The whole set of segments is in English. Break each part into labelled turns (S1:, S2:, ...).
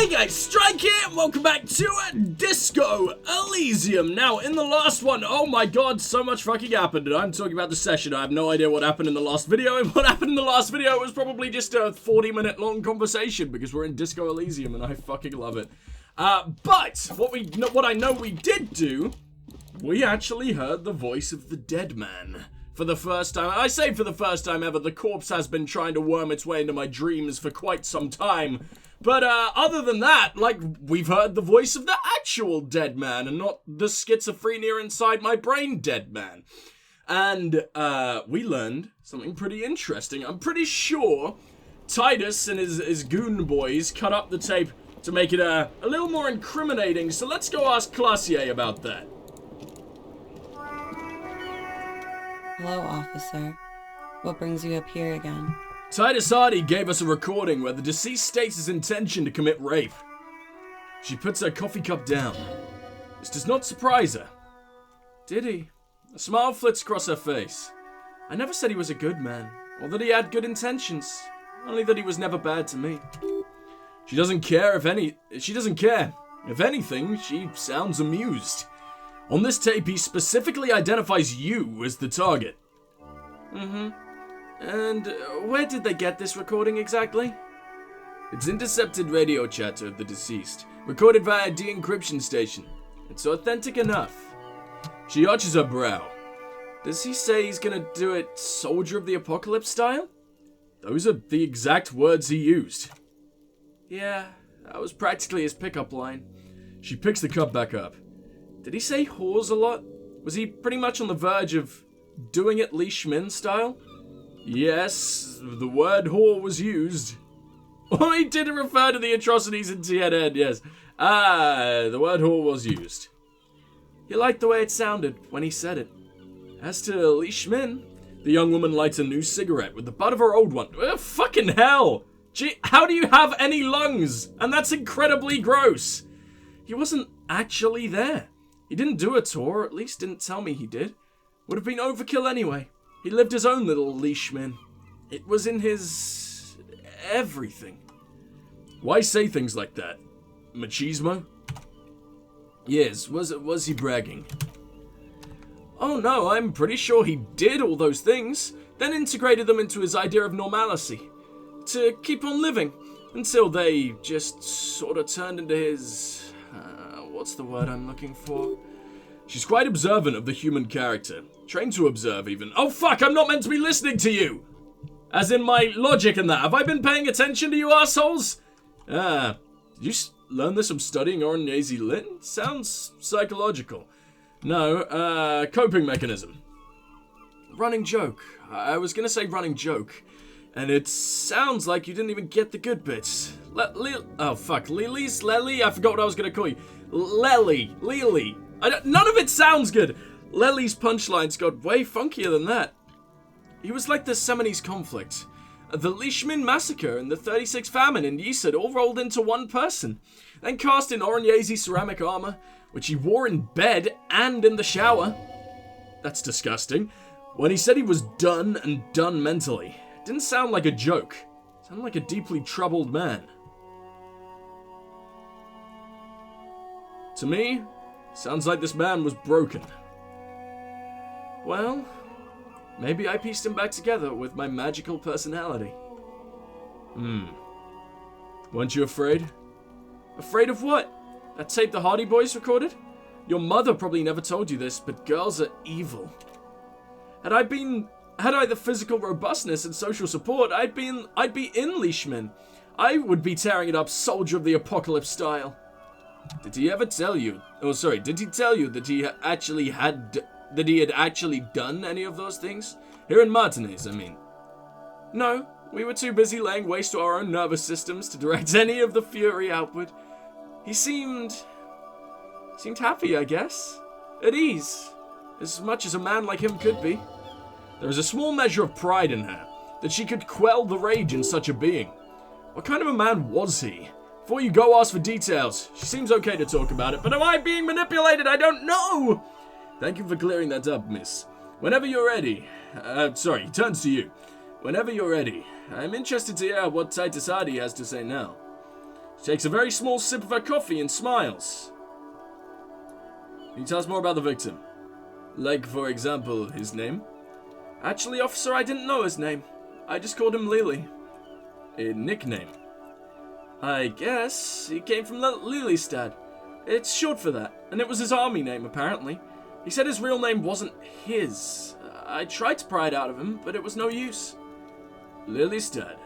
S1: Hey guys, Strike here, and welcome back to Disco Elysium. Now, in the last one, oh my god, so much fucking happened, and I'm talking about the session. I have no idea what happened in the last video, and what happened in the last video was probably just a 40-minute long conversation, because we're in Disco Elysium, and I fucking love it. But, what I know we did do, we actually heard the voice of the dead man. For the first time, I say for the first time ever, the corpse has been trying to worm its way into my dreams for quite some time. But, other than that, like, we've heard the voice of the actual dead man and not the schizophrenia inside my brain dead man. And, we learned something pretty interesting. I'm pretty sure Titus and his goon boys cut up the tape to make it, a little more incriminating, so let's go ask Classier about that.
S2: Hello, officer. What brings you up here again?
S1: Titus Hardy gave us a recording where the deceased states his intention to commit rape. She puts her coffee cup down. This does not surprise her. Did he? A smile flits across her face. I never said he was a good man, or that he had good intentions. Only that he was never bad to me. She doesn't care. If anything, she sounds amused. On this tape, he specifically identifies you as the target. And where did they get this recording exactly? It's intercepted radio chatter of the deceased, recorded via a de-encryption station. It's authentic enough. She arches her brow. Does he say he's gonna do it Soldier of the Apocalypse style? Those are the exact words he used. Yeah, that was practically his pickup line. She picks the cup back up. Did he say whores a lot? Was he pretty much on the verge of doing it Lee Schmin style? Yes, the word whore was used. Oh, he did refer to the atrocities in TNN, yes. The word whore was used. He liked the way it sounded when he said it. As to Lee Schmin, the young woman lights a new cigarette with the butt of her old one. Fucking hell! Gee, how do you have any lungs? And that's incredibly gross. He wasn't actually there. He didn't do a tour, or at least didn't tell me he did. Would have been overkill anyway. He lived his own little Leishman. It was in his everything. Why say things like that? Machismo? Yes, was he bragging? Oh no, I'm pretty sure he did all those things, then integrated them into his idea of normalcy. To keep on living, until they just sort of turned into his... what's the word I'm looking for? She's quite observant of the human character. Trained to observe, even. Oh, fuck, I'm not meant to be listening to you! As in my logic and that. Have I been paying attention to you assholes? Did you learn this from studying Oranjesi Lit? Sounds psychological. No, coping mechanism. Running joke. I was gonna say running joke. And it sounds like you didn't even get the good bits. Oh, fuck. Lely? I forgot what I was gonna call you. Lely. None of it sounds good. Lely's punchlines got way funkier than that. He was like the Seminoles conflict, the Leishman massacre, and the 36 famine in Yisad all rolled into one person, then cast in Oranjesi ceramic armor, which he wore in bed and in the shower. That's disgusting. When he said he was done and done mentally, it didn't sound like a joke. It sounded like a deeply troubled man. To me, sounds like this man was broken. Well, maybe I pieced him back together with my magical personality. Weren't you afraid? Afraid of what? That tape the Hardy Boys recorded? Your mother probably never told you this, but girls are evil. Had I the physical robustness and social support, I'd be in Leishman. I would be tearing it up Soldier of the Apocalypse style. Did he tell you that he had actually done any of those things? Here in Martinez, I mean. No, we were too busy laying waste to our own nervous systems to direct any of the fury outward. He seemed happy, I guess. At ease. As much as a man like him could be. There is a small measure of pride in her, that she could quell the rage in such a being. What kind of a man was he? Before you go ask for details, she seems okay to talk about it, but am I being manipulated? I don't know! Thank you for clearing that up, miss. Whenever you're ready... he turns to you. Whenever you're ready, I'm interested to hear what Titus Hardy has to say now. She takes a very small sip of her coffee and smiles. Can you tell us more about the victim? Like, for example, his name? Actually, officer, I didn't know his name. I just called him Lily. A nickname? I guess he came from Lilystad. It's short for that, and it was his army name, apparently. He said his real name wasn't his. I tried to pry it out of him, but it was no use. Lilystad.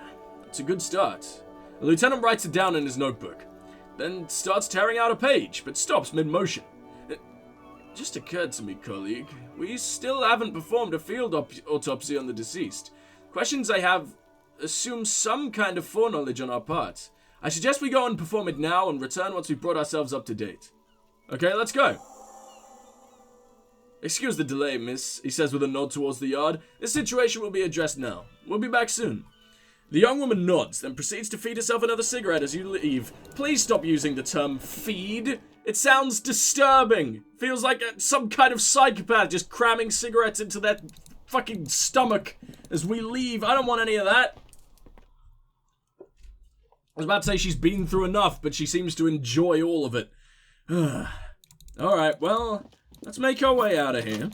S1: It's a good start. The lieutenant writes it down in his notebook, then starts tearing out a page, but stops mid-motion. It just occurred to me, colleague, we still haven't performed a field autopsy on the deceased. Questions I have assume some kind of foreknowledge on our part. I suggest we go and perform it now and return once we've brought ourselves up to date. Okay, let's go. Excuse the delay, miss, he says with a nod towards the yard. This situation will be addressed now. We'll be back soon. The young woman nods, then proceeds to feed herself another cigarette as you leave. Please stop using the term feed. It sounds disturbing. Feels like some kind of psychopath just cramming cigarettes into their fucking stomach as we leave. I don't want any of that. I was about to say she's been through enough, but she seems to enjoy all of it. Alright, well, let's make our way out of here.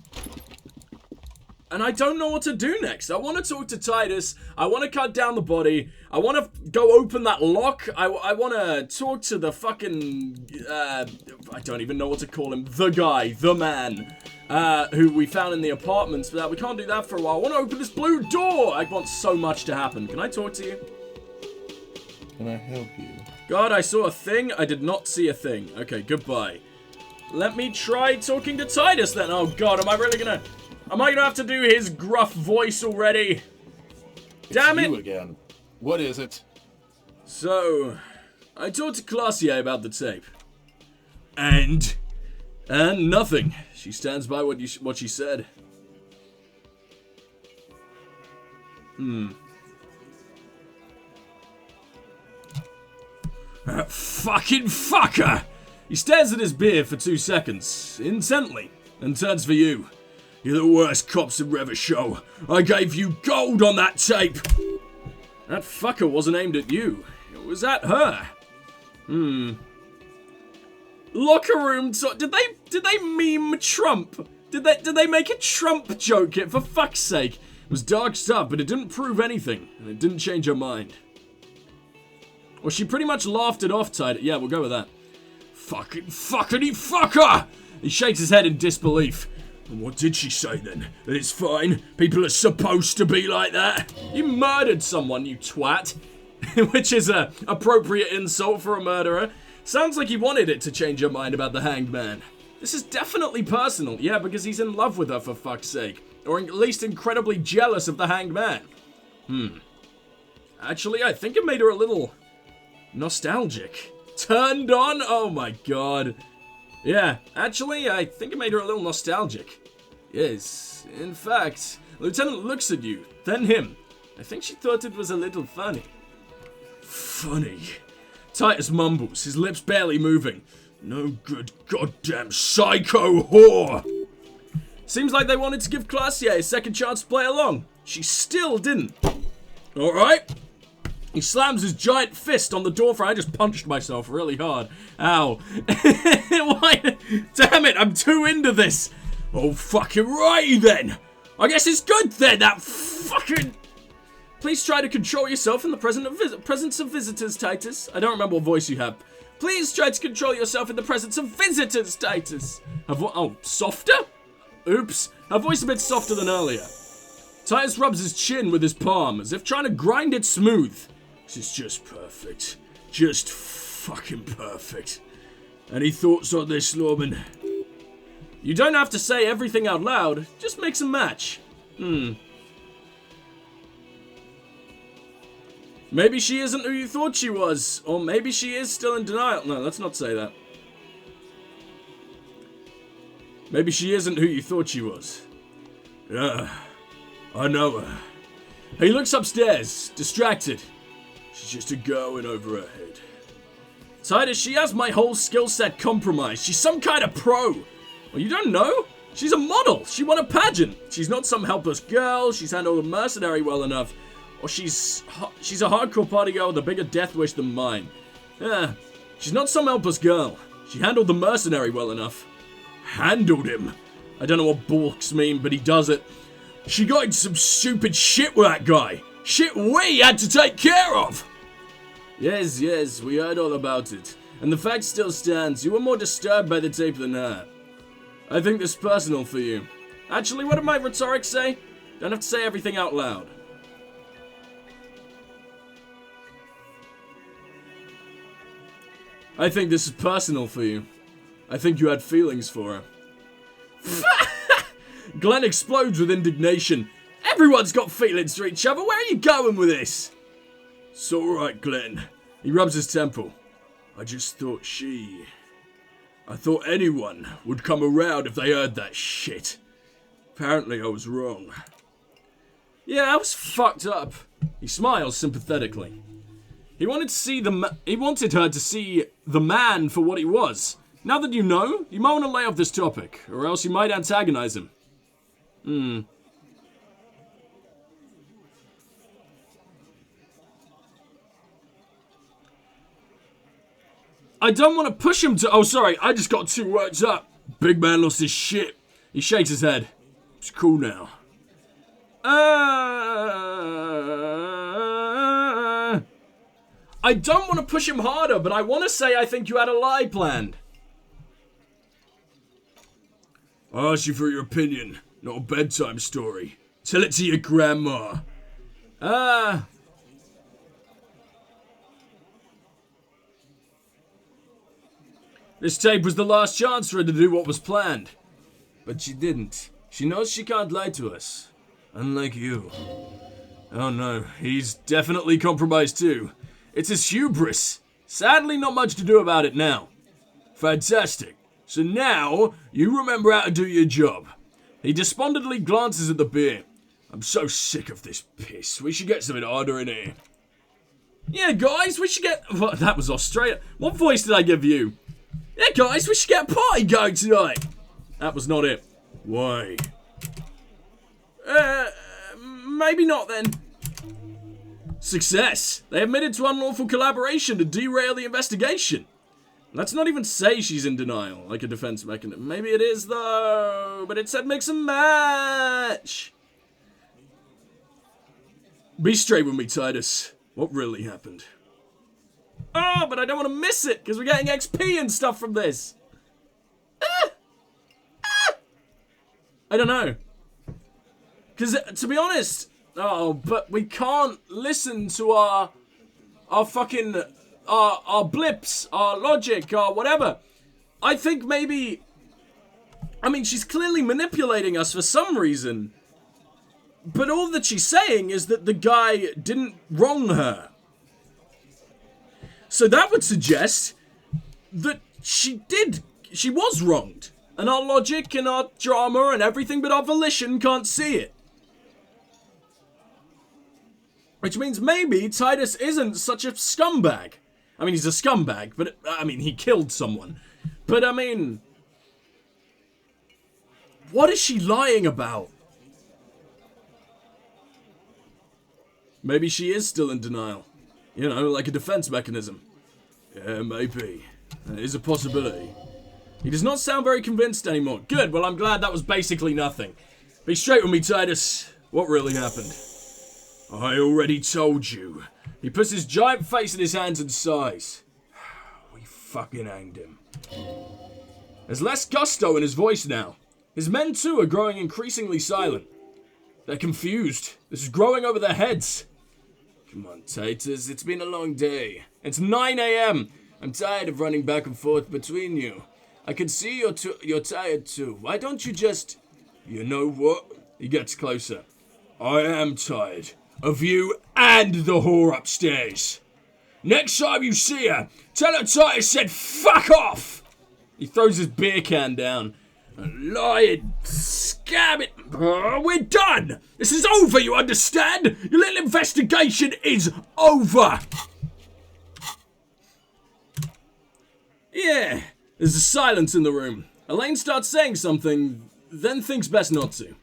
S1: And I don't know what to do next. I want to talk to Titus. I want to cut down the body. I want to go open that lock. I want to talk to the fucking... I don't even know what to call him. The guy. The man. Who we found in the apartments. But we can't do that for a while. I want to open this blue door. I want so much to happen. Can I talk to you?
S3: Can I help you?
S1: God, I saw a thing. I did not see a thing. Okay, goodbye. Let me try talking to Titus then. Oh God, am I really gonna... Am I gonna have to do his gruff voice already? Damn it!
S3: You again. What is it?
S1: So, I talked to Classier about the tape. And nothing. She stands by what she said. Fucking fucker! He stares at his beer for 2 seconds, intently, and turns for you. You're the worst cops in Rever Show. I gave you gold on that tape. That fucker wasn't aimed at you. It was at her. Locker room talk. Did they meme Trump? Did they make a Trump joke? For fuck's sake. It was dark stuff, but it didn't prove anything, and it didn't change her mind. Well, she pretty much laughed it off, Titus. Yeah, we'll go with that. Fucking fuckity fucker! He shakes his head in disbelief. And what did she say then? That it's fine? People are supposed to be like that? You murdered someone, you twat. Which is a appropriate insult for a murderer. Sounds like he wanted it to change her mind about the hanged man. This is definitely personal. Yeah, because he's in love with her, for fuck's sake. Or at least incredibly jealous of the hanged man. Actually, I think it made her a little nostalgic. Turned on? Oh my God. Yeah, actually, I think it made her a little nostalgic. Yes, in fact, Lieutenant looks at you, then him. I think she thought it was a little funny. Funny? Titus mumbles, his lips barely moving. No good goddamn psycho whore! Seems like they wanted to give Classier a second chance to play along. She still didn't. Alright. He slams his giant fist on the door frame. I just punched myself really hard. Ow. Why? Damn it, I'm too into this. Oh, fucking righty then. I guess it's good then, that fucking... Please try to control yourself in the presence of visitors, Titus. I don't remember what voice you have. Please try to control yourself in the presence of visitors, Titus. Oh, softer? Oops. Her voice a bit softer than earlier. Titus rubs his chin with his palm, as if trying to grind it smooth. This is just perfect. Just fucking perfect. Any thoughts on this, Lawman? You don't have to say everything out loud. Just mix and match. Maybe she isn't who you thought she was. Or maybe she is still in denial. No, let's not say that. Maybe she isn't who you thought she was. Yeah, I know her. He looks upstairs, distracted. She's just a girl in over her head. Titus, she has my whole skill set compromised. She's some kind of pro. Well, you don't know? She's a model. She won a pageant. She's not some helpless girl. She's handled a mercenary well enough. Or she's a hardcore party girl with a bigger death wish than mine. She's not some helpless girl. She handled the mercenary well enough. Handled him? I don't know what balks mean, but he does it. She got in some stupid shit with that guy. Shit we had to take care of! Yes, we heard all about it. And the fact still stands, you were more disturbed by the tape than her. I think this is personal for you. Actually, what did my rhetoric say? Don't have to say everything out loud. I think this is personal for you. I think you had feelings for her. Glenn explodes with indignation. Everyone's got feelings for each other. Where are you going with this? It's alright, Glenn. He rubs his temple. I just thought I thought anyone would come around if they heard that shit. Apparently I was wrong. Yeah, I was fucked up. He smiles sympathetically. He wanted her to see the man for what he was. Now that you know, you might want to lay off this topic, or else you might antagonize him. I don't want to push him to... Oh, sorry, I just got too worked up. Big man lost his shit. He shakes his head. It's cool now. I don't want to push him harder, but I want to say I think you had a lie planned. I asked you for your opinion, not a bedtime story. Tell it to your grandma. This tape was the last chance for her to do what was planned. But she didn't. She knows she can't lie to us. Unlike you. Oh no, he's definitely compromised too. It's his hubris. Sadly, not much to do about it now. Fantastic. So now, you remember how to do your job. He despondently glances at the beer. I'm so sick of this piss. We should get something harder in here. Yeah, guys, we should get... What, that was Australia. What voice did I give you? Yeah, guys, we should get a party going tonight. That was not it. Why? Maybe not then. Success. They admitted to unlawful collaboration to derail the investigation. Let's not even say she's in denial, like a defense mechanism. Maybe it is, though. But it said mix and match. Be straight with me, Titus. What really happened? Oh, but I don't want to miss it, because we're getting XP and stuff from this. I don't know. Because, to be honest... Oh, but we can't listen to our fucking... Our blips, our logic, our whatever. I think maybe... I mean, she's clearly manipulating us for some reason. But all that she's saying is that the guy didn't wrong her. So that would suggest that she was wronged. And our logic and our drama and everything but our volition can't see it. Which means maybe Titus isn't such a scumbag. I mean, he's a scumbag, but, I mean, he killed someone. But, I mean... What is she lying about? Maybe she is still in denial. You know, like a defense mechanism. Yeah, maybe. That is a possibility. He does not sound very convinced anymore. Good, well, I'm glad that was basically nothing. Be straight with me, Titus. What really happened? I already told you. He puts his giant face in his hands and sighs. We fucking hanged him. There's less gusto in his voice now. His men too are growing increasingly silent. They're confused. This is growing over their heads. Come on, Titus, it's been a long day. It's 9 a.m. I'm tired of running back and forth between you. I can see you're tired too. Why don't you just... You know what? He gets closer. I am tired. Of you and the whore upstairs. Next time you see her, tell her Titus said fuck off! He throws his beer can down. Lying, scam it. We're done! This is over, you understand? Your little investigation is over! Yeah, there's a silence in the room. Elaine starts saying something, then thinks best not to.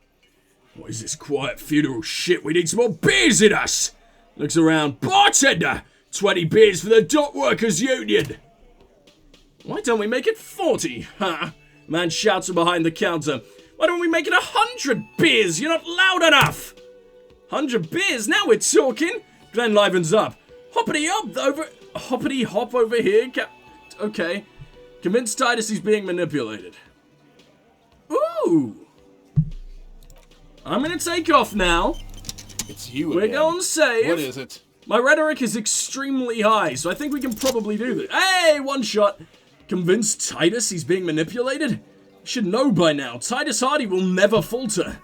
S1: What is this quiet funeral shit? We need some more beers in us! Looks around. Bartender! 20 beers for the Dock Workers Union! Why don't we make it 40, huh? Man shouts from behind the counter. Why don't we make it 100 beers? You're not loud enough! 100 beers? Now we're talking! Glenn livens up. Hoppity hop over here. Okay. Convince Titus he's being manipulated. Ooh! I'm gonna take off now.
S3: It's you
S1: We're
S3: again.
S1: going safe.
S3: What is it?
S1: My rhetoric is extremely high, so I think we can probably do this. Hey, one shot. Convince Titus he's being manipulated? You should know by now. Titus Hardy will never falter.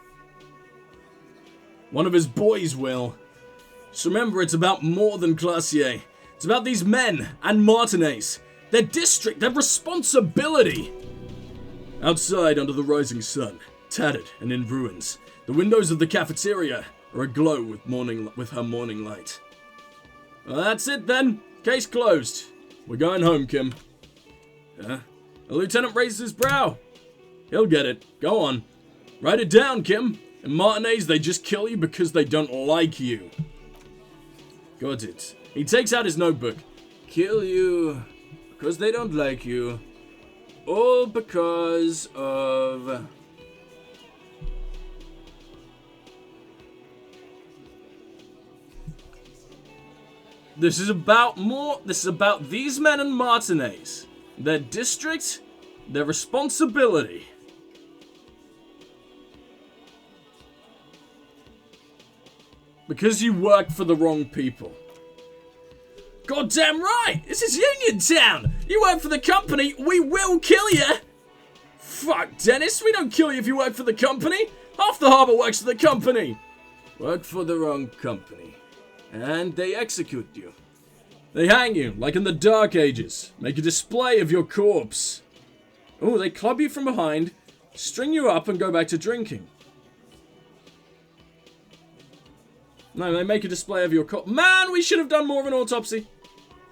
S1: One of his boys will. Just remember, it's about more than Classier. It's about these men and Martinez. Their district, their responsibility. Outside, under the rising sun, tattered and in ruins, the windows of the cafeteria are aglow with her morning light. Well, that's it then. Case closed. We're going home, Kim. The lieutenant raises his brow. He'll get it. Go on. Write it down, Kim. In Martinez, they just kill you because they don't like you. Got it. He takes out his notebook. Kill you because they don't like you. All because of... This is about these men and Martinez. Their district, their responsibility. Because you work for the wrong people. Goddamn right! This is Union Town! You work for the company, we will kill you! Fuck, Dennis, we don't kill you if you work for the company! Half the harbor works for the company! Work for the wrong company. And they execute you. They hang you, like in the Dark Ages. Make a display of your corpse. Oh, they club you from behind, string you up and go back to drinking. No, they make a display of your corpse. Man, we should have done more of an autopsy.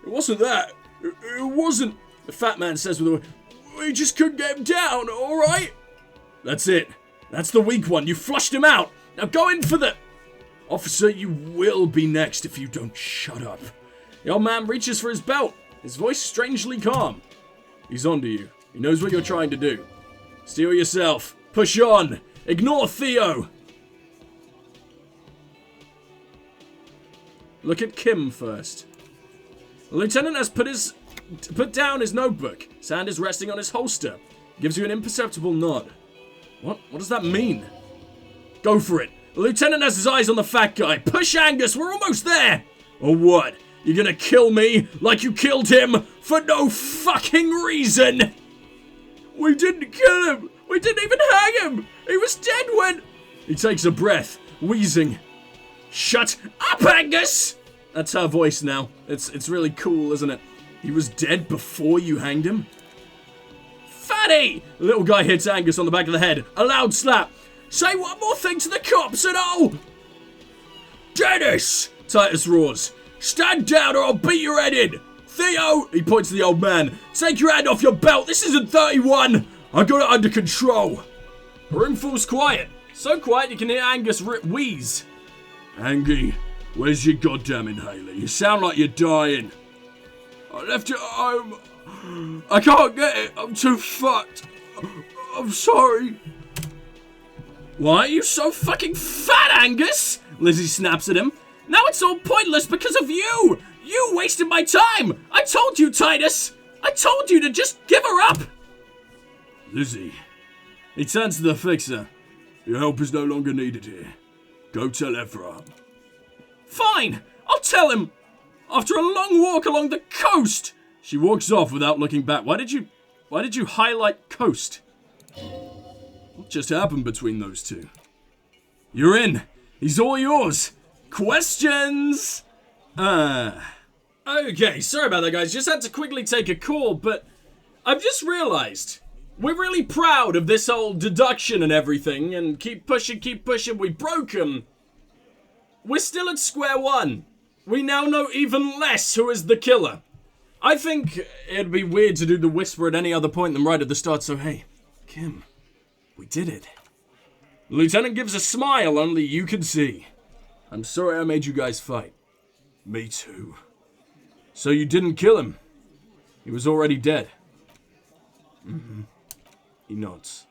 S1: It wasn't that. It wasn't. The fat man says with a... We just couldn't get him down, alright? That's it. That's the weak one. You flushed him out. Now go in for the... Officer, you will be next if you don't shut up. The old man reaches for his belt, his voice strangely calm. He's onto you. He knows what you're trying to do. Steel yourself. Push on. Ignore Theo. Look at Kim first. The lieutenant has put down his notebook. His hand is resting on his holster. Gives you an imperceptible nod. What does that mean? Go for it. The lieutenant has his eyes on the fat guy. Push Angus, we're almost there. Or what? You're gonna kill me like you killed him for no fucking reason? We didn't kill him. We didn't even hang him. He was dead when... He takes a breath, wheezing. Shut up, Angus! That's her voice now. It's really cool, isn't it? He was dead before you hanged him? Fatty! The little guy hits Angus on the back of the head. A loud slap. Say one more thing to the cops and I'll... Dennis! Titus roars. Stand down or I'll beat your head in! Theo! He points to the old man. Take your hand off your belt. This isn't 31. I got it under control. The room falls quiet. So quiet you can hear Angus wheeze. Angie, where's your goddamn inhaler? You sound like you're dying. I left it at home. I can't get it. I'm too fucked. I'm sorry. Why are you so fucking fat, Angus? Lizzie snaps at him. Now it's all pointless because of you. You wasted my time. I told you, Titus. I told you to just give her up. Lizzie. He turns to the fixer. Your help is no longer needed here. Go tell Ephraim. Fine, I'll tell him. After a long walk along the coast. She walks off without looking back. Why did you highlight coast? What just happened between those two? You're in. He's all yours. Questions? Okay, sorry about that, guys. Just had to quickly take a call, but I've just realized we're really proud of this whole deduction and everything, and keep pushing, we broke him. We're still at square one. We now know even less who is the killer. I think it'd be weird to do the whisper at any other point than right at the start, so hey, Kim, we did it. The lieutenant gives a smile only you can see. I'm sorry I made you guys fight. Me too. So you didn't kill him? He was already dead. He nods.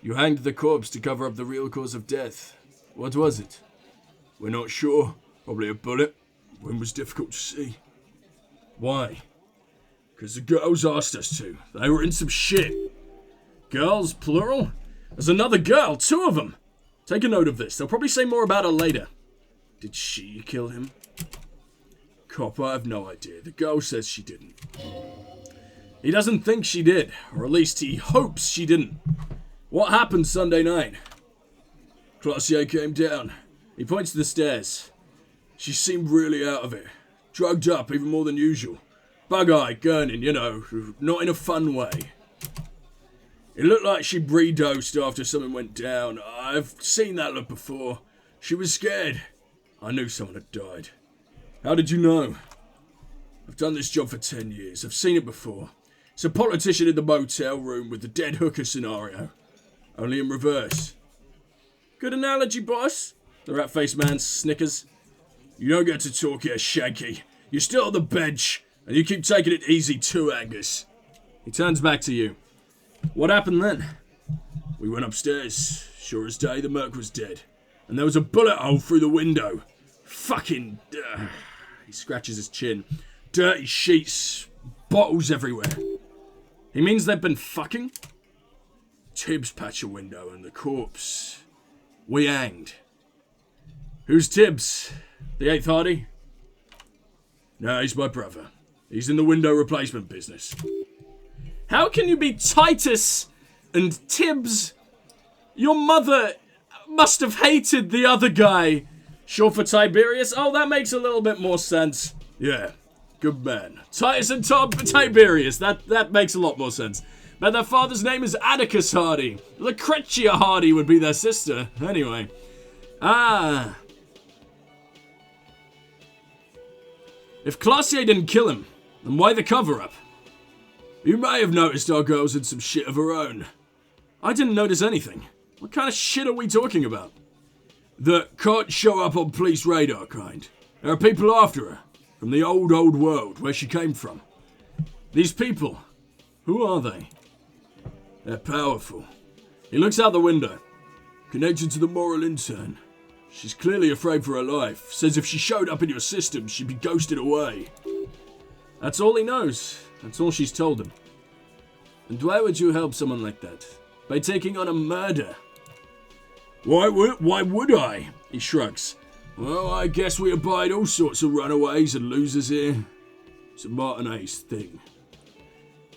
S1: You hanged the corpse to cover up the real cause of death. What was it? We're not sure. Probably a bullet. Wound was difficult to see. Why? Because the girls asked us to. They were in some shit. Girls, plural? There's another girl, 2 of them. Take a note of this. They'll probably say more about her later. Did she kill him? Cop, I have no idea. The girl says she didn't. He doesn't think she did, or at least he hopes she didn't. What happened Sunday night? Classier came down. He points to the stairs. She seemed really out of it. Drugged up even more than usual. Bug-eyed, gurning, you know, not in a fun way. It looked like she bre-dosed after something went down. I've seen that look before. She was scared. I knew someone had died. How did you know? I've done this job for 10 years. I've seen it before. It's a politician in the motel room with the dead hooker scenario. Only in reverse. Good analogy, boss. The rat-faced man snickers. You don't get to talk here, Shanky. You're still on the bench, and you keep taking it easy too, Angus. He turns back to you. What happened then? We went upstairs. Sure as day, the Merc was dead. And there was a bullet hole through the window. Fucking... He scratches his chin. Dirty sheets. Bottles everywhere. He means they've been fucking? Tibbs patched a window and the corpse. We hanged. Who's Tibbs? The 8th Hardy? No, he's my brother. He's in the window replacement business. How can you be Titus and Tibbs? Your mother must have hated the other guy. Short for Tiberius? Oh, that makes a little bit more sense. Yeah, good man. Titus and Tiberius. That makes a lot more sense. But their father's name is Atticus Hardy. Lucretia Hardy would be their sister. Anyway. If Classier didn't kill him, then why the cover-up? You may have noticed our girl's had some shit of her own. I didn't notice anything. What kind of shit are we talking about? That can't show up on police radar kind. There are people after her, from the old world, where she came from. These people, who are they? They're powerful. He looks out the window. Connected to the moral intern. She's clearly afraid for her life. Says if she showed up in your system, she'd be ghosted away. That's all he knows. That's all she's told him. And why would you help someone like that? By taking on a murder? Why would I? He shrugs. Well, I guess we abide all sorts of runaways and losers here. It's a Martinez thing.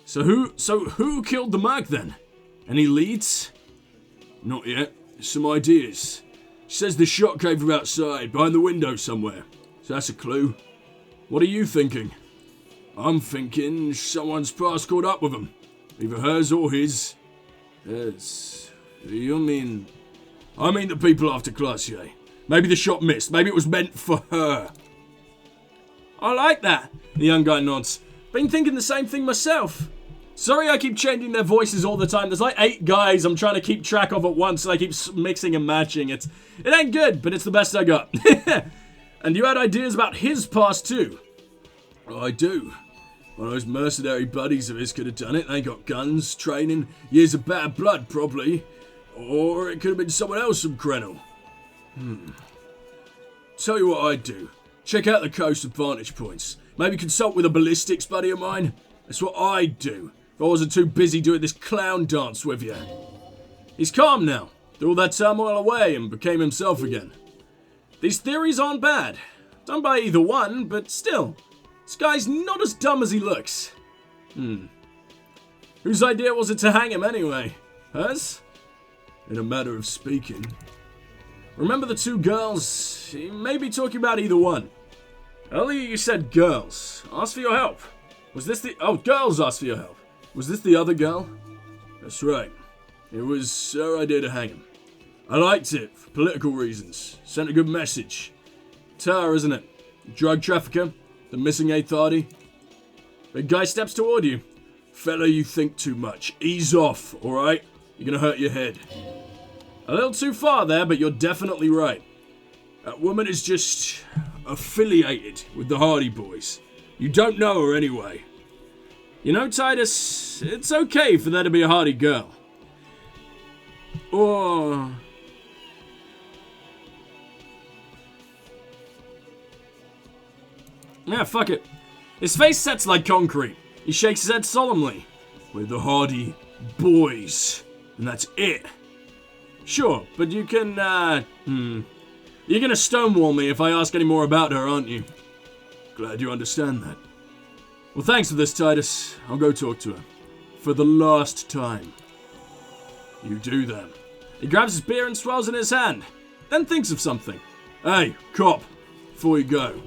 S1: So who killed the Merc then? Any leads? Not yet. Some ideas. She says the shot came from outside, behind the window somewhere. So that's a clue. What are you thinking? I'm thinking someone's past caught up with him. Either hers or his. Hers? You mean... I mean the people after Classier. Maybe the shot missed. Maybe it was meant for her. I like that. The young guy nods. Been thinking the same thing myself. Sorry I keep changing their voices all the time. There's like 8 guys I'm trying to keep track of at once and I keep mixing and matching. It ain't good, but it's the best I got. And you had ideas about his past too? Oh, I do. One of those mercenary buddies of his could have done it. They got guns, training, years of bad blood probably. Or it could have been someone else from Krenel. Tell you what I'd do. Check out the coast and vantage points. Maybe consult with a ballistics buddy of mine. That's what I'd do. If I wasn't too busy doing this clown dance with you. He's calm now. Threw all that turmoil away and became himself again. These theories aren't bad. Done by either one, but still. This guy's not as dumb as he looks. Whose idea was it to hang him anyway? Hers? In a matter of speaking. Remember the 2 girls? He may be talking about either one. Earlier you said girls. Ask for your help. Was this the... Oh, girls asked for your help. Was this the other girl? That's right. It was her idea to hang him. I liked it for political reasons. Sent a good message. It's her, isn't it? Drug trafficker? The missing 8th Hardy? Big guy steps toward you. Fella, you think too much. Ease off, alright? You're gonna hurt your head. A little too far there, but you're definitely right. That woman is just affiliated with the Hardy Boys. You don't know her anyway. You know, Titus, it's okay for there to be a hardy girl. Or... yeah, fuck it. His face sets like concrete. He shakes his head solemnly. We're the hardy boys. And that's it. Sure, but you can, You're gonna stonewall me if I ask any more about her, aren't you? Glad you understand that. Well, thanks for this, Titus. I'll go talk to her. For the last time. You do that. He grabs his beer and swells in his hand. Then thinks of something. Hey, cop. Before you go.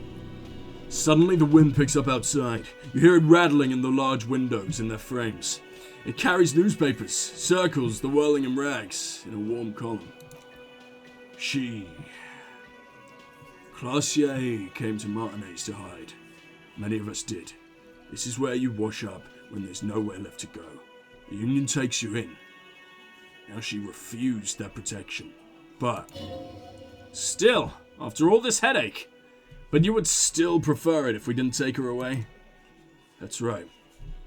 S1: Suddenly the wind picks up outside. You hear it rattling in the large windows in their frames. It carries newspapers, circles the whirling in rags in a warm column. Class ZA came to Martinez to hide. Many of us did. This is where you wash up when there's nowhere left to go. The Union takes you in. Now she refused their protection. But still, after all this headache. But you would still prefer it if we didn't take her away? That's right.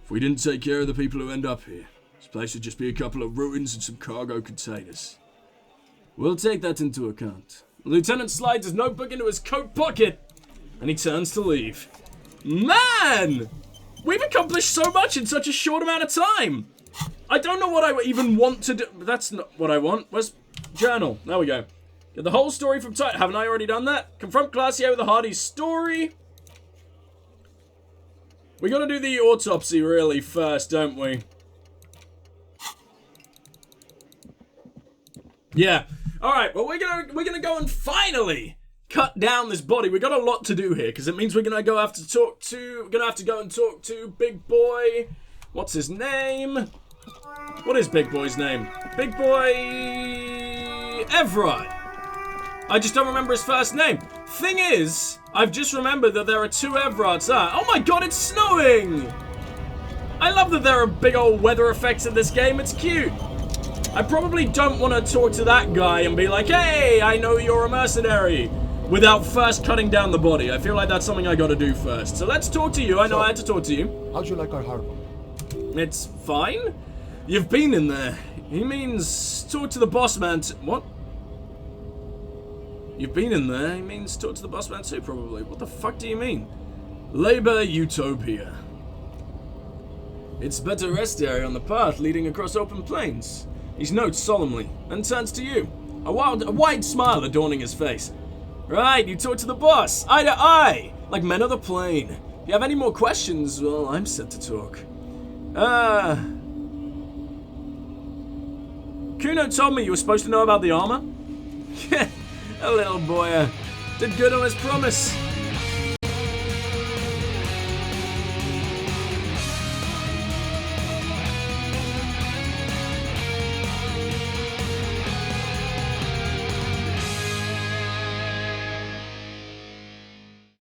S1: If we didn't take care of the people who end up here, this place would just be a couple of ruins and some cargo containers. We'll take that into account. The lieutenant slides his notebook into his coat pocket, and he turns to leave. Man! We've accomplished so much in such a short amount of time! I don't know what I even want to do. That's not what I want. Where's journal? There we go. Get the whole story from Titus. Haven't I already done that? Confront Class ZA with a hardy story. We gotta do the autopsy really first, don't we? Yeah. Alright, well we're gonna go and finally cut down this body. We got a lot to do here, because it means we're gonna have to go and talk to Big Boy. What's his name? What is Big Boy's name? Big Boy Everard. I just don't remember his first name. Thing is, I've just remembered that there are two Everards. Oh my god, it's snowing! I love that there are big old weather effects in this game. It's cute. I probably don't want to talk to that guy and be like, hey, I know you're a mercenary, without first cutting down the body. I feel like that's something I gotta do first. So let's talk to you. I know I had to talk to you.
S3: How'd you like our harbor?
S1: It's fine. You've been in there. He means talk to the boss man. What? You've been in there. He means talk to the boss man too, probably. What the fuck do you mean? Labor Utopia. It's better rest area on the path leading across open plains. He notes solemnly, and turns to you. A wide smile adorning his face. Right, you talk to the boss, eye to eye, like men of the plain. If you have any more questions, well, I'm set to talk. Kuno told me you were supposed to know about the armor. A little boy did good on his promise.